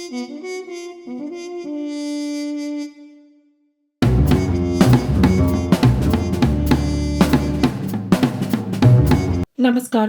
नमस्कार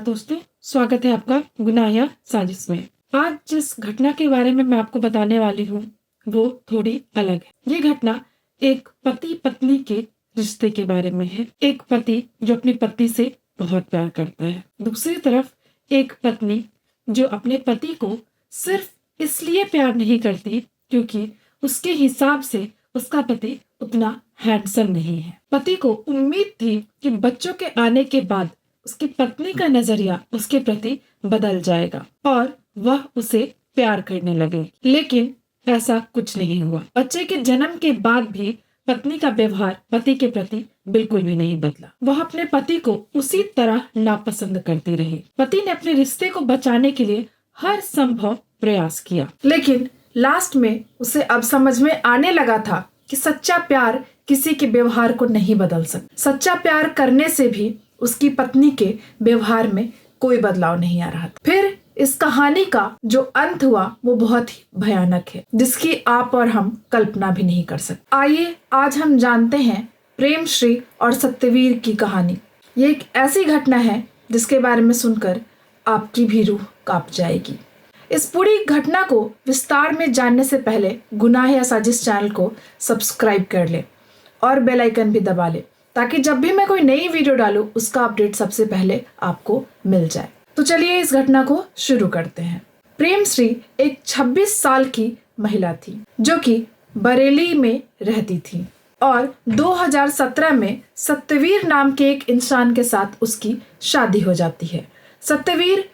दोस्तों, स्वागत है आपका गुनाह या साजिश में। आज जिस घटना के बारे में मैं आपको बताने वाली हूँ वो थोड़ी अलग है। ये घटना एक पति पत्नी के रिश्ते के बारे में है। एक पति जो अपनी पत्नी से बहुत प्यार करता है, दूसरी तरफ एक पत्नी जो अपने पति को सिर्फ इसलिए प्यार नहीं करती क्योंकि उसके हिसाब से उसका पति उतना हैंडसम नहीं है। पति को उम्मीद थी कि बच्चों के आने के बाद उसकी पत्नी का नजरिया उसके प्रति बदल जाएगा और वह उसे प्यार करने लगे, लेकिन ऐसा कुछ नहीं हुआ। बच्चे के जन्म के बाद भी पत्नी का व्यवहार पति के प्रति बिल्कुल भी नहीं बदला। वह अपने पति को उसी तरह नापसंद करती रही। पति ने अपने रिश्ते को बचाने के लिए हर संभव प्रयास किया, लेकिन लास्ट में उसे अब समझ में आने लगा था कि सच्चा प्यार किसी के व्यवहार को नहीं बदल सकता। सच्चा प्यार करने से भी उसकी पत्नी के व्यवहार में कोई बदलाव नहीं आ रहा था। फिर इस कहानी का जो अंत हुआ वो बहुत ही भयानक है, जिसकी आप और हम कल्पना भी नहीं कर सकते। आइए आज हम जानते हैं प्रेम श्री और सत्यवीर की कहानी। ये एक ऐसी घटना है जिसके बारे में सुनकर आपकी भी रूह कांप जाएगी। इस पूरी घटना को विस्तार में जानने से पहले गुनाह या साजिश चैनल को सब्सक्राइब कर ले और बेल आइकन भी दबा ले, ताकि जब भी मैं कोई नई वीडियो डालूं उसका अपडेट सबसे पहले आपको मिल जाए। तो चलिए इस घटना को शुरू करते हैं। प्रेम श्री एक 26 साल की महिला थी जो कि बरेली में रहती थी और 2017 में सत्यवीर नाम के एक इंसान के साथ उसकी शादी हो जाती है। सत्यवीर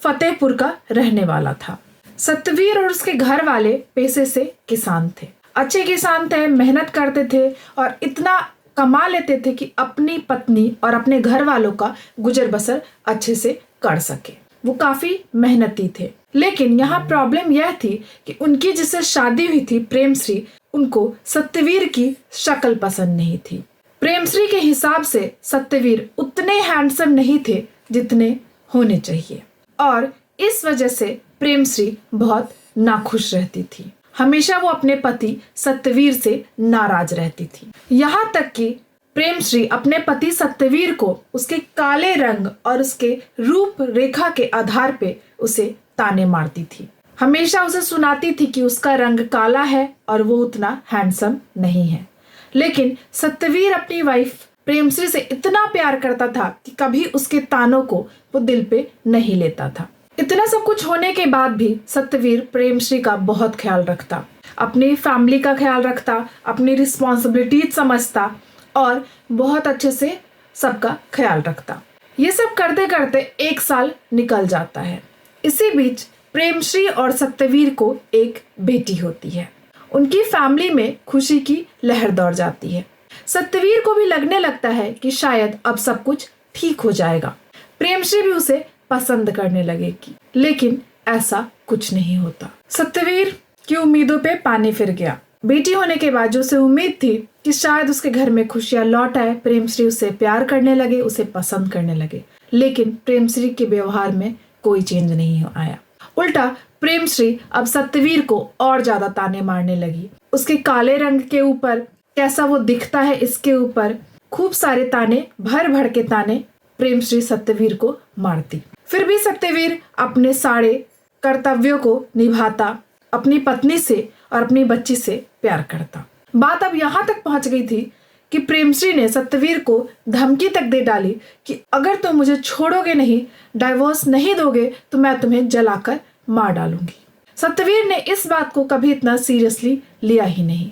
फतेहपुर का रहने वाला था। सत्यवीर और उसके घर वाले पेशे से किसान थे, अच्छे किसान थे, मेहनत करते थे और इतना कमा लेते थे कि अपनी पत्नी और अपने घर वालों का गुजर बसर अच्छे से कर सके। वो काफी मेहनती थे, लेकिन यहाँ प्रॉब्लम यह थी कि उनकी जिससे शादी हुई थी प्रेम श्री, उनको सत्यवीर की शक्ल पसंद नहीं थी। प्रेम श्री के हिसाब से सत्यवीर उतने हैंडसम नहीं थे जितने होने चाहिए और इस वजह से प्रेम श्री बहुत नाखुश रहती थी। हमेशा वो अपने पति सत्यवीर से नाराज रहती थी। यहाँ तक कि प्रेम श्री अपने पति सत्यवीर को उसके काले रंग और उसके रूप रेखा के आधार पे उसे ताने मारती थी। हमेशा उसे सुनाती थी कि उसका रंग काला है और वो उतना हैंडसम नहीं है। लेकिन सत्यवीर अपनी वाइफ प्रेम श्री से इतना प्यार करता था कि कभी उसके तानों को वो दिल पे नहीं लेता था। इतना सब कुछ होने के बाद भी सत्यवीर प्रेम श्री का बहुत ख्याल रखता, अपनी फैमिली का ख्याल रखता, अपनी रिस्पॉन्सिबिलिटी समझता और बहुत अच्छे से सबका ख्याल रखता। ये सब करते करते 1 साल निकल जाता है। इसी बीच प्रेम श्री और सत्यवीर को एक बेटी होती है। उनकी फैमिली में खुशी की लहर दौड़ जाती है। सत्यवीर को भी लगने लगता है कि शायद अब सब कुछ ठीक हो जाएगा, प्रेम श्री भी उसे पसंद करने लगेगी, लेकिन ऐसा कुछ नहीं होता। सत्यवीर की उम्मीदों पे पानी फिर गया। बेटी होने के बाद जो उसे उम्मीद थी कि शायद उसके घर में खुशियां लौट आए, प्रेम श्री उससे प्यार करने लगे, उसे पसंद करने लगे, लेकिन प्रेम श्री के व्यवहार में कोई चेंज नहीं आया। उल्टा प्रेम श्री अब सत्यवीर को और ज्यादा ताने मारने लगी। उसके काले रंग के ऊपर, कैसा वो दिखता है इसके ऊपर खूब सारे ताने, भर भर के ताने प्रेम श्री सत्यवीर को मारती। फिर भी सत्यवीर अपने सारे कर्तव्यों को निभाता, अपनी पत्नी से और अपनी बच्ची से प्यार करता। बात अब यहाँ तक पहुंच गई थी कि प्रेम श्री ने सत्यवीर को धमकी तक दे डाली कि अगर तुम मुझे छोड़ोगे नहीं, डाइवोर्स नहीं दोगे तो मैं तुम्हें जलाकर मार डालूंगी। सत्यवीर ने इस बात को कभी इतना सीरियसली लिया ही नहीं।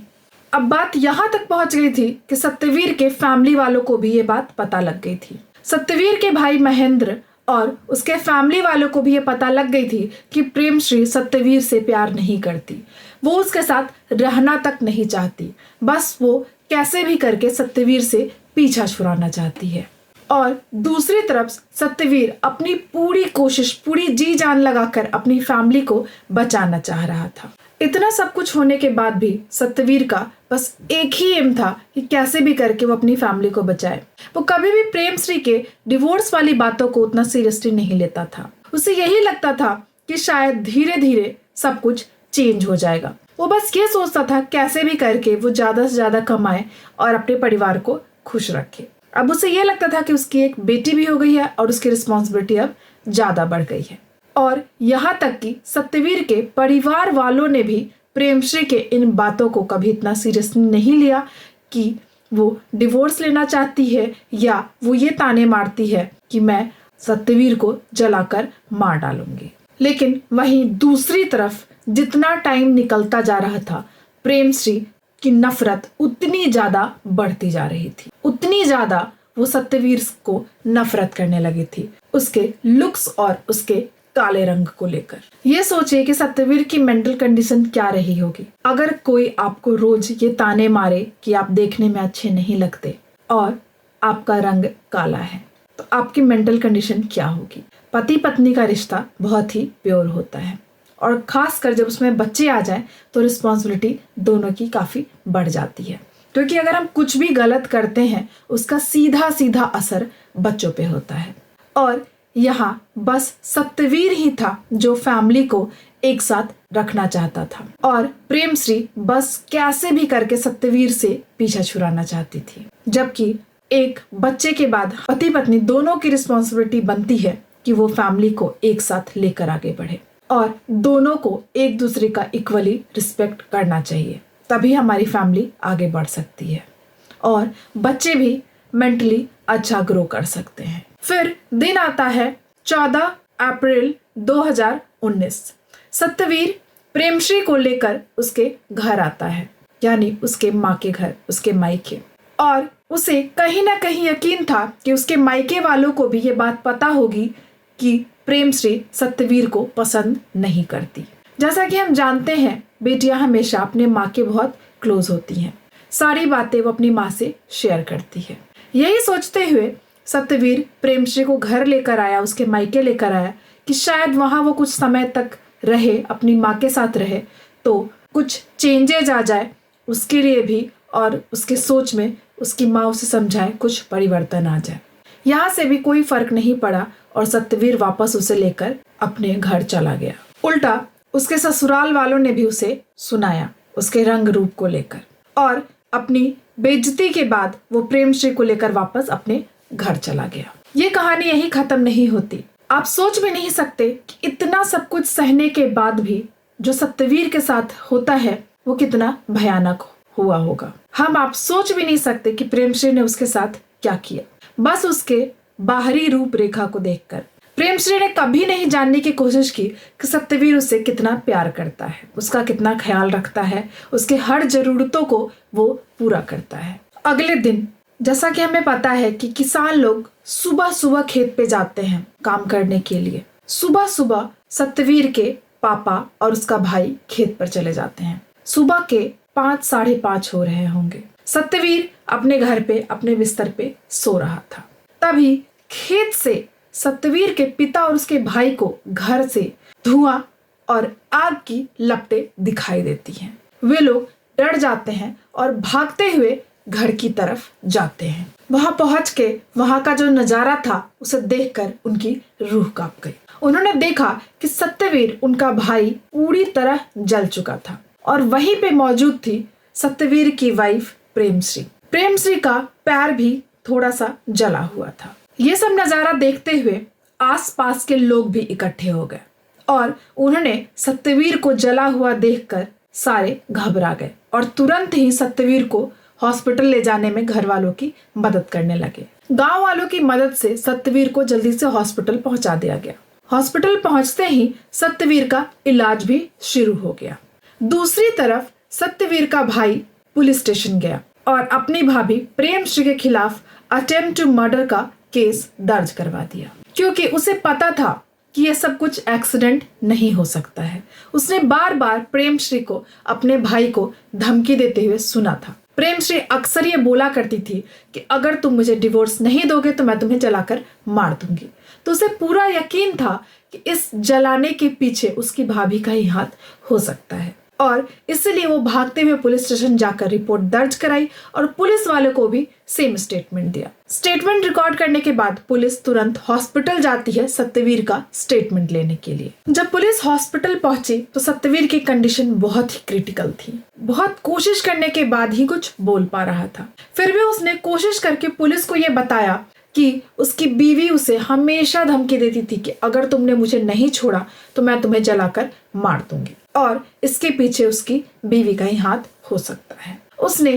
अब बात यहाँ तक पहुंच गई थी कि सत्यवीर के फैमिली वालों को भी ये बात पता लग गई थी। सत्यवीर के भाई महेंद्र और उसके फैमिली वालों को भी ये पता लग गई थी कि प्रेम श्री सत्यवीर से प्यार नहीं करती, वो उसके साथ रहना तक नहीं चाहती, बस वो कैसे भी करके सत्यवीर से पीछा छुड़ाना चाहती है। और दूसरी तरफ सत्यवीर अपनी पूरी कोशिश, पूरी जी जान लगाकर अपनी फैमिली को बचाना चाह रहा था। इतना सब कुछ होने के बाद भी सत्यवीर का बस एक ही एम था कि कैसे भी करके वो अपनी फैमिली को बचाए। वो कभी भी प्रेम श्री के डिवोर्स वाली बातों को उतना सीरियसली नहीं लेता था। उसे यही लगता था कि शायद धीरे धीरे सब कुछ चेंज हो जाएगा। वो बस ये सोचता था कैसे भी करके वो ज्यादा से ज्यादा कमाए और अपने परिवार को खुश रखे। अब उसे ये लगता था कि उसकी एक बेटी भी हो गई है और उसकी रिस्पॉन्सिबिलिटी अब ज्यादा बढ़ गई है। और यहाँ तक कि सत्यवीर के परिवार वालों ने भी प्रेमश्री के इन बातों को कभी इतना सीरियसली नहीं लिया कि वो डिवोर्स लेना चाहती है या वो ये ताने मारती है कि मैं सत्यवीर को जलाकर मार डालूंगी। लेकिन वहीं दूसरी तरफ जितना टाइम निकलता जा रहा था, प्रेमश्री की नफरत उतनी ज्यादा बढ़ती जा रही थी, उतनी ज्यादा वो सत्यवीर को नफरत करने लगी थी, उसके लुक्स और उसके काले रंग को लेकर। ये सोचिए कि सत्यवीर की मेंटल कंडीशन क्या रही होगी अगर कोई आपको रोज ये ताने मारे कि आप देखने में अच्छे नहीं लगते और आपका रंग काला है, तो आपकी मेंटल कंडीशन क्या होगी। पति पत्नी का रिश्ता बहुत ही प्योर होता है और खासकर जब उसमें बच्चे आ जाए तो रिस्पॉन्सिबिलिटी दोनों की काफी बढ़ जाती है, क्योंकि अगर हम कुछ भी गलत करते हैं उसका सीधा सीधा असर बच्चों पे होता है। और यहाँ बस सत्यवीर ही था जो फैमिली को एक साथ रखना चाहता था और प्रेमश्री बस कैसे भी करके सत्यवीर से पीछा छुड़ाना चाहती थी। जबकि एक बच्चे के बाद पति पत्नी दोनों की रिस्पॉन्सिबिलिटी बनती है कि वो फैमिली को एक साथ लेकर आगे बढ़े और दोनों को एक दूसरे का इक्वली रिस्पेक्ट करना चाहिए, तभी हमारी फैमिली आगे बढ़ सकती है और बच्चे भी मेंटली अच्छा ग्रो कर सकते हैं। फिर दिन आता है 14 अप्रैल 2019। सत्यवीर प्रेमश्री को लेकर उसके घर आता है, यानी उसके माँ के घर, उसके मायके। और उसे कहीं ना कहीं यकीन था कि उसके मायके वालों को भी ये बात पता होगी कि प्रेमश्री सत्यवीर को पसंद नहीं करती। जैसा कि हम जानते हैं, बेटियां हमेशा अपने माँ के बहुत क्लोज होती हैं, सारी बातें वो अपनी माँ से शेयर करती है। यही सोचते हुए सत्यवीर प्रेमश्री को घर लेकर आया, उसके मायके लेकर आया कि शायद वहां वो कुछ समय तक रहे, अपनी माँ के साथ रहे तो कुछ चेंजेज आ जाए उसके लिए भी और उसके सोच में उसकी माँ उसे समझाए, कुछ परिवर्तन आ जाए। यहाँ से भी कोई फर्क नहीं पड़ा और सत्यवीर वापस उसे लेकर अपने घर चला गया। उल्टा उसके ससुराल वालों ने भी उसे सुनाया उसके रंग रूप को लेकर और अपनी बेइज्जती के बाद वो प्रेमश्री को लेकर वापस अपने घर चला गया। ये कहानी यही खत्म नहीं होती। आप सोच भी नहीं सकते कि इतना सब कुछ सहने के बाद भी जो सत्यवीर के साथ होता है वो कितना भयानक हुआ होगा। आप सोच भी नहीं सकते कि प्रेमश्री ने उसके साथ क्या किया। बस उसके बाहरी रूपरेखा को देखकर प्रेमश्री ने कभी नहीं जानने की कोशिश की कि सत्यवीर उससे कितना प्यार करता है, उसका कितना ख्याल रखता है, उसके हर जरूरतों को वो पूरा करता है। अगले दिन जैसा कि हमें पता है कि किसान लोग सुबह सुबह खेत पे जाते हैं काम करने के लिए। सुबह सुबह सत्यवीर के पापा और उसका भाई खेत पर चले जाते हैं। सुबह के 5 साढ़े 5 हो रहे होंगे। सत्यवीर अपने घर पे अपने बिस्तर पे सो रहा था। तभी खेत से सत्यवीर के पिता और उसके भाई को घर से धुआं और आग की लपटें दिखाई देती हैं। वे लोग डर जाते हैं और भागते हुए घर की तरफ जाते हैं। वहां पहुंच के वहां का जो नजारा था उसे देखकर उनकी रूह कांप गई। उन्होंने देखा कि सत्यवीर, उनका भाई, पूरी तरह जल चुका था और वहीं पे मौजूद थी सत्यवीर की वाइफ प्रेमश्री। प्रेमश्री का पैर भी थोड़ा सा जला हुआ था। ये सब नजारा देखते हुए आसपास के लोग भी इकट्ठे हो गए और उन्होंने सत्यवीर को जला हुआ देखकर सारे घबरा गए और तुरंत ही सत्यवीर को हॉस्पिटल ले जाने में घर वालों की मदद करने लगे। गांव वालों की मदद से सत्यवीर को जल्दी से हॉस्पिटल पहुंचा दिया गया। हॉस्पिटल पहुंचते ही सत्यवीर का इलाज भी शुरू हो गया। दूसरी तरफ सत्यवीर का भाई पुलिस स्टेशन गया और अपनी भाभी प्रेमश्री के खिलाफ अटेम्प्ट टू मर्डर का केस दर्ज करवा दिया, क्योंकि उसे पता था कि ये सब कुछ एक्सीडेंट नहीं हो सकता है। उसने बार बार प्रेमश्री को, अपने भाई को धमकी देते हुए सुना था। प्रेमश्री अक्सर ये बोला करती थी कि अगर तुम मुझे डिवोर्स नहीं दोगे तो मैं तुम्हें जलाकर मार दूंगी। तो उसे पूरा यकीन था कि इस जलाने के पीछे उसकी भाभी का ही हाथ हो सकता है। और इसलिए वो भागते हुए पुलिस स्टेशन जाकर रिपोर्ट दर्ज कराई और पुलिस वाले को भी सेम स्टेटमेंट दिया। स्टेटमेंट रिकॉर्ड करने के बाद पुलिस तुरंत हॉस्पिटल जाती है सत्यवीर का स्टेटमेंट लेने के लिए। जब पुलिस हॉस्पिटल पहुंची तो सत्यवीर की कंडीशन बहुत ही क्रिटिकल थी। बहुत कोशिश करने के बाद ही कुछ बोल पा रहा था। फिर भी उसने कोशिश करके पुलिस को ये बताया कि उसकी बीवी उसे हमेशा धमकी देती थी कि अगर तुमने मुझे नहीं छोड़ा तो मैं तुम्हें जलाकर मार दूंगी, और इसके पीछे उसकी बीवी का ही हाथ हो सकता है। उसने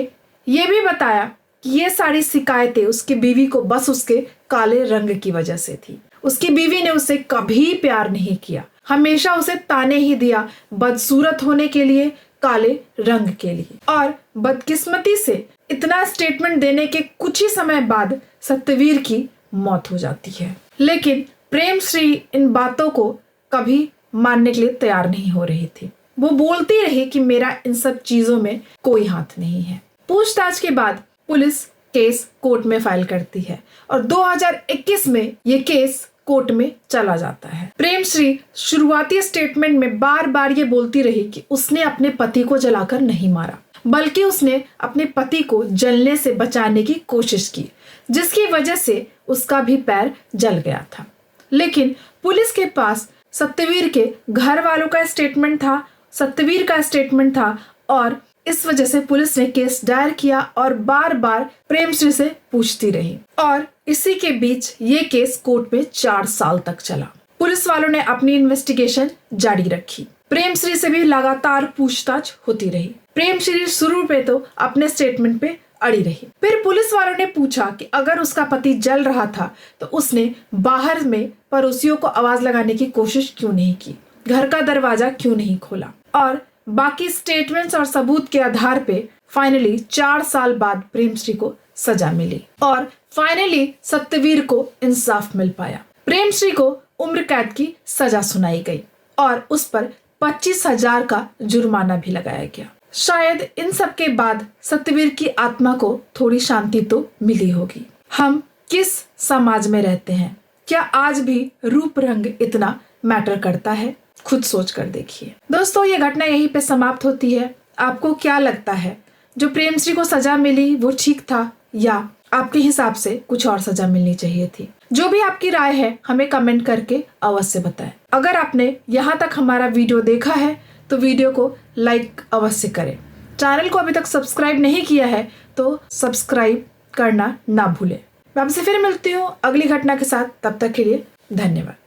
ये भी बताया कि ये सारी शिकायतें उसकी बीवी को बस उसके काले रंग की वजह से थी। उसकी बीवी ने उसे कभी प्यार नहीं किया, हमेशा उसे ताने ही दिया बदसूरत होने के लिए, काले रंग के लिए। और बदकिस्मती से इतना स्टेटमेंट देने के कुछ ही समय बाद सत्यवीर की मौत हो जाती है। लेकिन प्रेमश्री इन बातों को कभी मानने के लिए तैयार नहीं हो रही थी। वो बोलती रही कि मेरा इन सब चीजों में कोई हाथ नहीं है। पूछताछ के बाद पुलिस केस कोर्ट में फाइल करती है और 2021 में ये केस कोर्ट में चला जाता है। प्रेमश्री शुरुआती स्टेटमेंट में बार बार ये बोलती रही कि उसने अपने पति को जलाकर नहीं मारा, बल्कि उसने अपने पति को जलने से बचाने की कोशिश की, जिसकी वजह से उसका भी पैर जल गया था। लेकिन पुलिस के पास सत्यवीर के घर वालों का स्टेटमेंट था, सत्यवीर का स्टेटमेंट था, और इस वजह से पुलिस ने केस दायर किया और बार बार प्रेमश्री से पूछती रही। और इसी के बीच ये केस कोर्ट में 4 साल तक चला। पुलिस वालों ने अपनी इन्वेस्टिगेशन जारी रखी। प्रेमश्री से भी लगातार पूछताछ होती रही। प्रेमश्री शुरू पे तो अपने स्टेटमेंट पे अड़ी रही। फिर पुलिस वालों ने पूछा कि अगर उसका पति जल रहा था तो उसने बाहर में पड़ोसियों को आवाज लगाने की कोशिश क्यों नहीं की, घर का दरवाजा क्यों नहीं खोला। और बाकी स्टेटमेंट्स और सबूत के आधार पे फाइनली 4 साल बाद प्रेमश्री को सजा मिली और फाइनली सत्यवीर को इंसाफ मिल पाया। प्रेमश्री को उम्र कैद की सजा सुनाई गई और उस पर 25,000 का जुर्माना भी लगाया गया। शायद इन सब के बाद सत्यवीर की आत्मा को थोड़ी शांति तो मिली होगी। हम किस समाज में रहते हैं? क्या आज भी रूप रंग इतना मैटर करता है? खुद सोच कर देखिए। दोस्तों, ये घटना यहीं पे समाप्त होती है। आपको क्या लगता है, जो प्रेमश्री को सजा मिली वो ठीक था या आपके हिसाब से कुछ और सजा मिलनी चाहिए थी? जो भी आपकी राय है हमें कमेंट करके अवश्य बताएं। अगर आपने यहाँ तक हमारा वीडियो देखा है तो वीडियो को लाइक अवश्य करें। चैनल को अभी तक सब्सक्राइब नहीं किया है तो सब्सक्राइब करना ना भूलें। मैं आपसे फिर मिलती हूँ अगली घटना के साथ। तब तक के लिए धन्यवाद।